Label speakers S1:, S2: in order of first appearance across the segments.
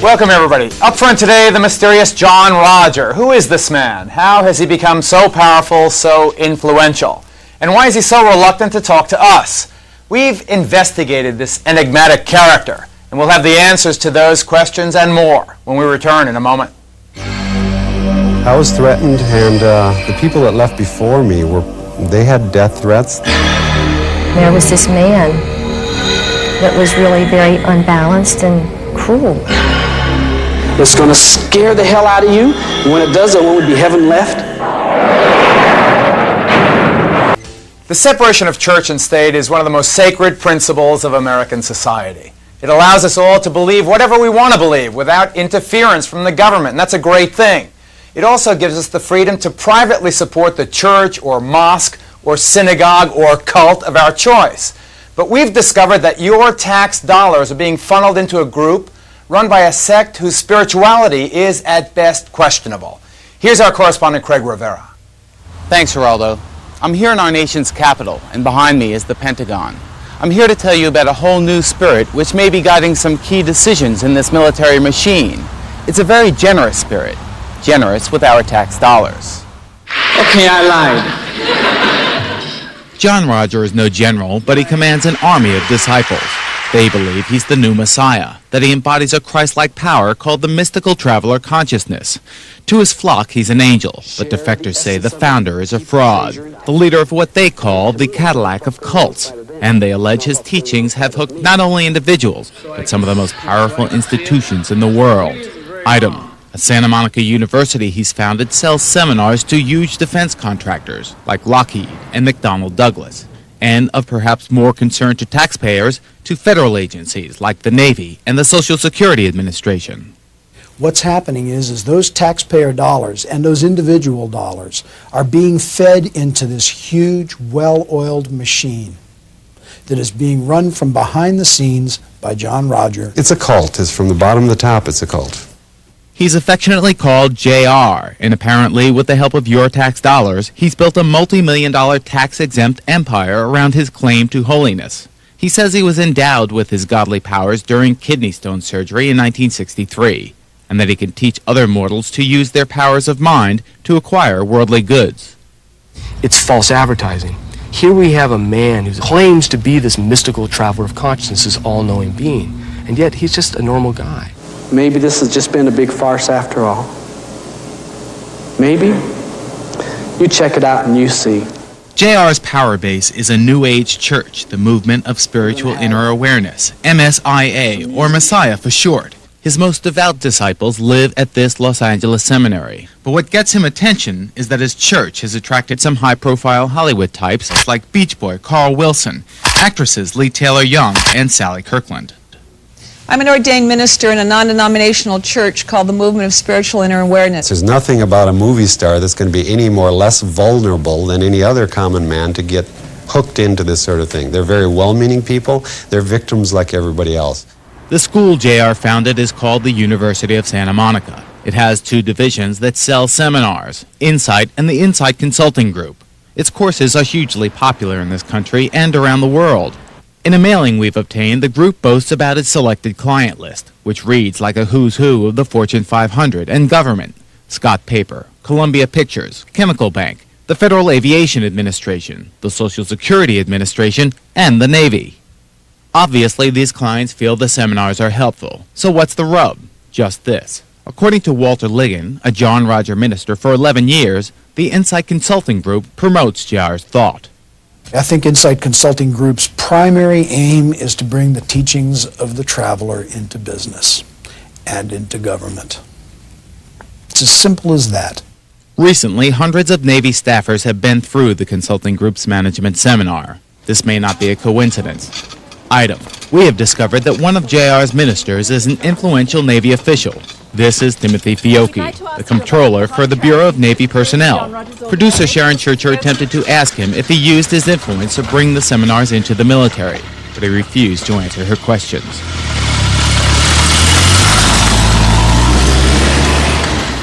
S1: Welcome, everybody. Up front today, the mysterious John Roger. Who is this man? How has he become so powerful, so influential? And why is he so reluctant to talk to us? We've investigated this enigmatic character, and we'll have the answers to those questions and more when we return in a moment.
S2: I was threatened, and the people that left before me, they had death threats.
S3: There was this man that was really very unbalanced and cruel.
S4: It's going to scare the hell out of you. And when it does, there won't be heaven left.
S1: The separation of church and state is one of the most sacred principles of American society. It allows us all to believe whatever we want to believe without interference from the government, and that's a great thing. It also gives us the freedom to privately support the church or mosque or synagogue or cult of our choice. But we've discovered that your tax dollars are being funneled into a group run by a sect whose spirituality is at best questionable. Here's our correspondent Craig Rivera.
S5: Thanks, Geraldo. I'm here in our nation's capital, and behind me is the Pentagon. I'm here to tell you about a whole new spirit which may be guiding some key decisions in this military machine. It's a very generous spirit, generous with our tax dollars.
S4: Okay, I lied.
S5: John Roger is no general, but he commands an army of disciples. They believe he's the new Messiah, that he embodies a Christ-like power called the mystical traveler consciousness. To his flock, he's an angel, but defectors say the founder is a fraud, the leader of what they call the Cadillac of cults. And they allege his teachings have hooked not only individuals, but some of the most powerful institutions in the world. Item: at Santa Monica University he's founded sells seminars to huge defense contractors like Lockheed and McDonnell Douglas, and of perhaps more concern to taxpayers, to federal agencies like the Navy and the Social Security Administration.
S6: What's happening is those taxpayer dollars and those individual dollars are being fed into this huge, well-oiled machine that is being run from behind the scenes by John Roger.
S2: It's a cult. It's from the bottom to the top, it's a cult.
S5: He's affectionately called JR, and apparently with the help of your tax dollars, he's built a multi-million-dollar tax-exempt empire around his claim to holiness. He says he was endowed with his godly powers during kidney stone surgery in 1963, and that he can teach other mortals to use their powers of mind to acquire worldly goods.
S7: It's false advertising. Here we have a man who claims to be this mystical traveler of consciousness, this all-knowing being, and yet he's just a normal guy.
S4: Maybe this has just been a big farce after all. Maybe. You check it out and you see.
S5: JR's power base is a New Age church, the Movement of Spiritual Inner Awareness, MSIA, or Messiah for short. His most devout disciples live at this Los Angeles seminary. But what gets him attention is that his church has attracted some high-profile Hollywood types like Beach Boy Carl Wilson, actresses Lee Taylor Young, and Sally Kirkland.
S8: I'm an ordained minister in a non-denominational church called the Movement of Spiritual Inner Awareness.
S2: There's nothing about a movie star that's going to be any more less vulnerable than any other common man to get hooked into this sort of thing. They're very well-meaning people. They're victims like everybody else.
S5: The school JR founded is called the University of Santa Monica. It has two divisions that sell seminars, Insight and the Insight Consulting Group. Its courses are hugely popular in this country and around the world. In a mailing we've obtained, the group boasts about its selected client list, which reads like a who's who of the Fortune 500 and government: Scott Paper, Columbia Pictures, Chemical Bank, the Federal Aviation Administration, the Social Security Administration, and the Navy. Obviously, these clients feel the seminars are helpful. So what's the rub? Just this. According to Walter Ligon, a John Roger minister for 11 years, the Insight Consulting Group promotes JR's thought.
S6: I think Insight Consulting Group's primary aim is to bring the teachings of the traveler into business and into government. It's as simple as that.
S5: Recently, hundreds of Navy staffers have been through the Consulting Group's management seminar. This may not be a coincidence. Item: we have discovered that one of JR's ministers is an influential Navy official. This is Timothy Fiocchi, the comptroller for the Bureau of Navy Personnel. Producer Sharon Churcher attempted to ask him if he used his influence to bring the seminars into the military, but he refused to answer her questions.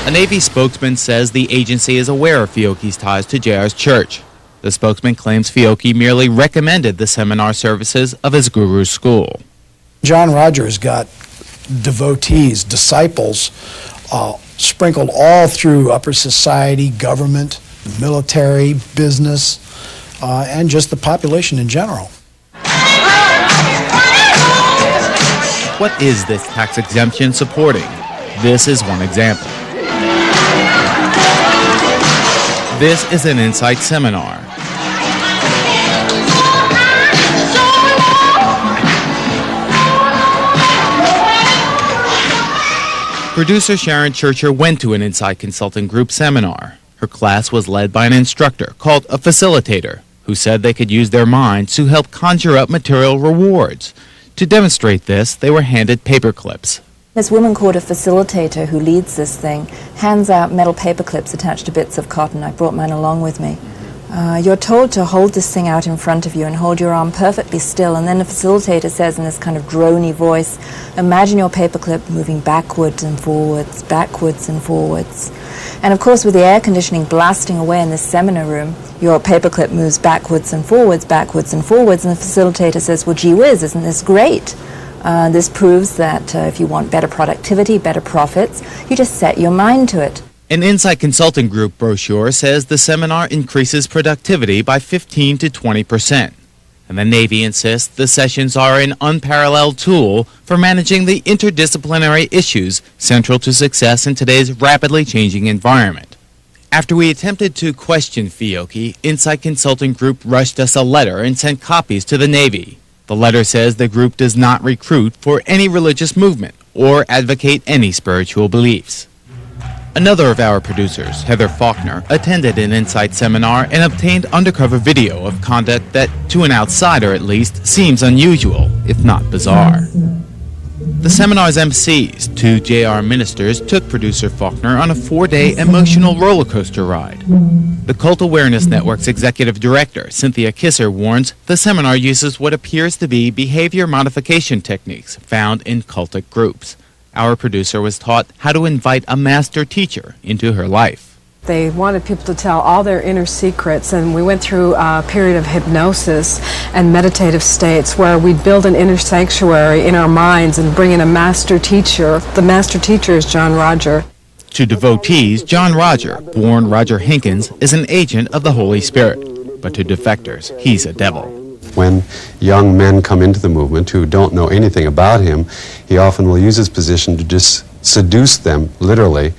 S5: A Navy spokesman says the agency is aware of Fiocchi's ties to JR's church. The spokesman claims Fiocchi merely recommended the seminar services of his guru's school.
S6: John Roger's got devotees, disciples, sprinkled all through upper society, government, military, business, and just the population in general.
S5: What is this tax exemption supporting? This is one example. This is an Insight seminar. Producer Sharon Churcher went to an Insight Consulting Group seminar. Her class was led by an instructor called a facilitator, who said they could use their minds to help conjure up material rewards. To demonstrate this, they were handed paper clips.
S9: This woman called a facilitator who leads this thing hands out metal paper clips attached to bits of cotton. I brought mine along with me. You're told to hold this thing out in front of you and hold your arm perfectly still, and then the facilitator says in this kind of drony voice, imagine your paperclip moving backwards and forwards, backwards and forwards. And of course, with the air conditioning blasting away in this seminar room, your paperclip moves backwards and forwards, and the facilitator says, well, gee whiz, isn't this great? This proves that if you want better productivity, better profits, you just set your mind to it.
S5: An Insight Consulting Group brochure says the seminar increases productivity by 15 to 20%. And the Navy insists the sessions are an unparalleled tool for managing the interdisciplinary issues central to success in today's rapidly changing environment. After we attempted to question Fiocchi, Insight Consulting Group rushed us a letter and sent copies to the Navy. The letter says the group does not recruit for any religious movement or advocate any spiritual beliefs. Another of our producers, Heather Faulkner, attended an Insight seminar and obtained undercover video of conduct that, to an outsider at least, seems unusual, if not bizarre. The seminar's MCs, two JR ministers, took producer Faulkner on a 4-day emotional roller coaster ride. The Cult Awareness Network's executive director, Cynthia Kisser, warns the seminar uses what appears to be behavior modification techniques found in cultic groups. Our producer was taught how to invite a master teacher into her life.
S10: They wanted people to tell all their inner secrets, and we went through a period of hypnosis and meditative states where we'd build an inner sanctuary in our minds and bring in a master teacher. The master teacher is John Roger.
S5: To devotees, John Roger, born Roger Hinkins, is an agent of the Holy Spirit. But to defectors, he's a devil.
S2: When young men come into the movement who don't know anything about him, he often will use his position to just seduce them, literally.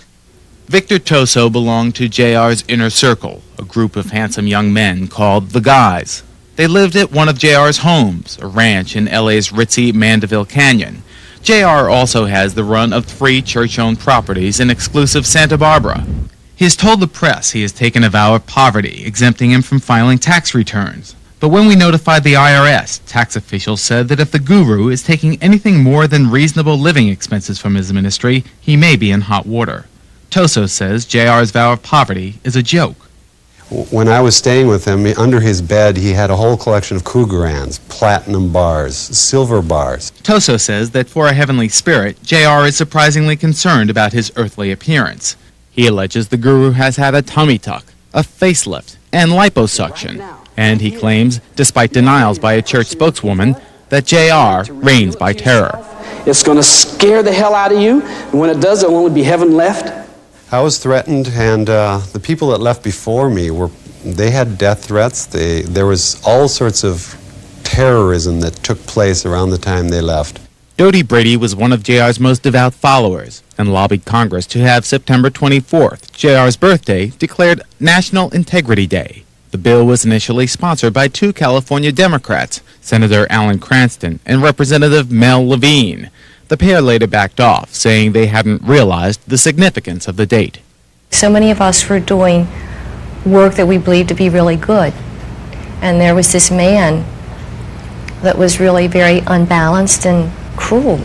S5: Victor Toso belonged to JR's Inner Circle, a group of handsome young men called the Guys. They lived at one of JR's homes, a ranch in LA's ritzy Mandeville Canyon. JR also has the run of 3 church-owned properties in exclusive Santa Barbara. He has told the press he has taken a vow of poverty, exempting him from filing tax returns. But when we notified the IRS, tax officials said that if the guru is taking anything more than reasonable living expenses from his ministry, he may be in hot water. Toso says JR's vow of poverty is a joke.
S2: When I was staying with him, under his bed he had a whole collection of Cougarans, platinum bars, silver bars.
S5: Toso says that for a heavenly spirit, JR is surprisingly concerned about his earthly appearance. He alleges the guru has had a tummy tuck, a facelift, and liposuction. And he claims, despite denials by a church spokeswoman, that JR reigns by terror.
S4: It's going to scare the hell out of you, and when it does, there will only be heaven left.
S2: I was threatened, and the people that left before me, they had death threats. There was all sorts of terrorism that took place around the time they left.
S5: Dodie Brady was one of JR's most devout followers and lobbied Congress to have September 24th, JR's birthday, declared National Integrity Day. The bill was initially sponsored by 2 California Democrats, Senator Alan Cranston and Representative Mel Levine. The pair later backed off, saying they hadn't realized the significance of the date.
S3: So many of us were doing work that we believed to be really good. And there was this man that was really very unbalanced and cruel.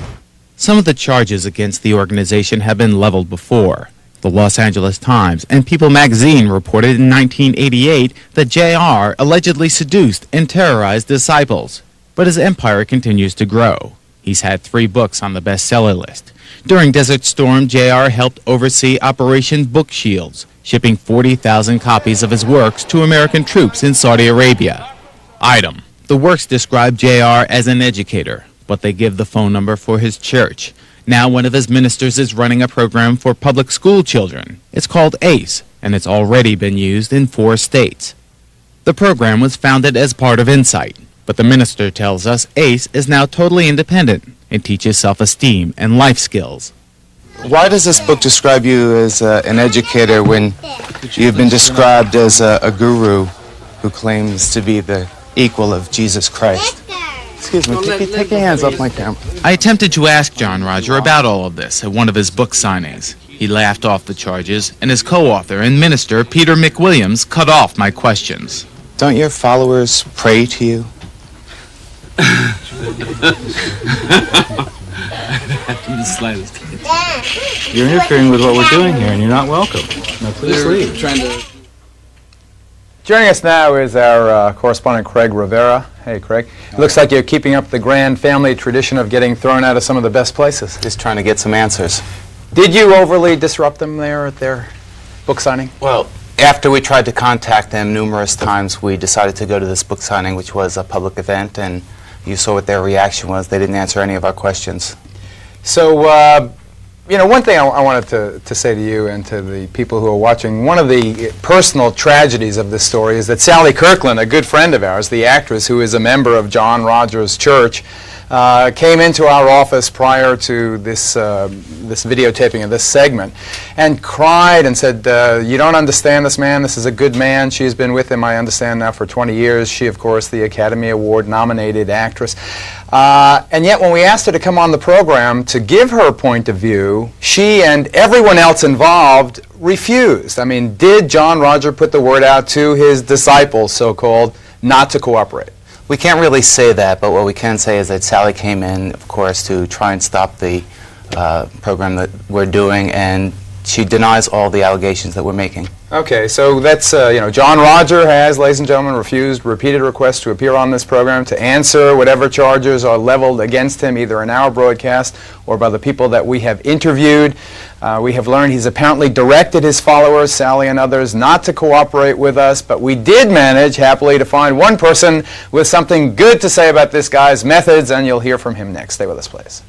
S5: Some of the charges against the organization have been leveled before. The Los Angeles Times and People magazine reported in 1988 that JR allegedly seduced and terrorized disciples. But his empire continues to grow. He's had 3 books on the bestseller list. During Desert Storm, JR helped oversee Operation Book Shields, shipping 40,000 copies of his works to American troops in Saudi Arabia. Item: the works describe JR as an educator, but they give the phone number for his church. Now one of his ministers is running a program for public school children. It's called ACE, and it's already been used in 4 states. The program was founded as part of Insight, but the minister tells us ACE is now totally independent and teaches self-esteem and life skills.
S11: Why does this book describe you as an educator when you've been described as a guru who claims to be the equal of Jesus Christ? Excuse me, take your hands off my camera.
S5: I attempted to ask John Roger about all of this at one of his book signings. He laughed off the charges, and his co-author and minister, Peter McWilliams, cut off my questions.
S11: Don't your followers pray to you? You're interfering with what we're doing here, and you're not welcome. Now, please leave.
S1: Joining us now is our correspondent, Craig Rivera. Hey, Craig. It looks like you're keeping up the grand family tradition of getting thrown out of some of the best places.
S11: Just trying to get some answers.
S1: Did you overly disrupt them there at their book signing?
S11: Well, after we tried to contact them numerous times, we decided to go to this book signing, which was a public event, and you saw what their reaction was. They didn't answer any of our questions.
S1: So, you know, one thing I wanted to say to you and to the people who are watching, one of the personal tragedies of this story is that Sally Kirkland, a good friend of ours, the actress who is a member of John Rogers' church, came into our office prior to this videotaping of this segment and cried and said, you don't understand this man, this is a good man. She's been with him, I understand now, for 20 years. She, of course, the Academy Award nominated actress. And yet when we asked her to come on the program to give her point of view, she and everyone else involved refused. I mean, did John Roger put the word out to his disciples, so-called, not to cooperate?
S11: We can't really say that, but what we can say is that Sally came in, of course, to try and stop the program that we're doing, and she denies all the allegations that we're making.
S1: Okay, so that's, you know, John Roger has, ladies and gentlemen, refused repeated requests to appear on this program to answer whatever charges are leveled against him, either in our broadcast or by the people that we have interviewed. We have learned he's apparently directed his followers, Sally and others, not to cooperate with us, but we did manage, happily, to find one person with something good to say about this guy's methods, and you'll hear from him next. Stay with us, please.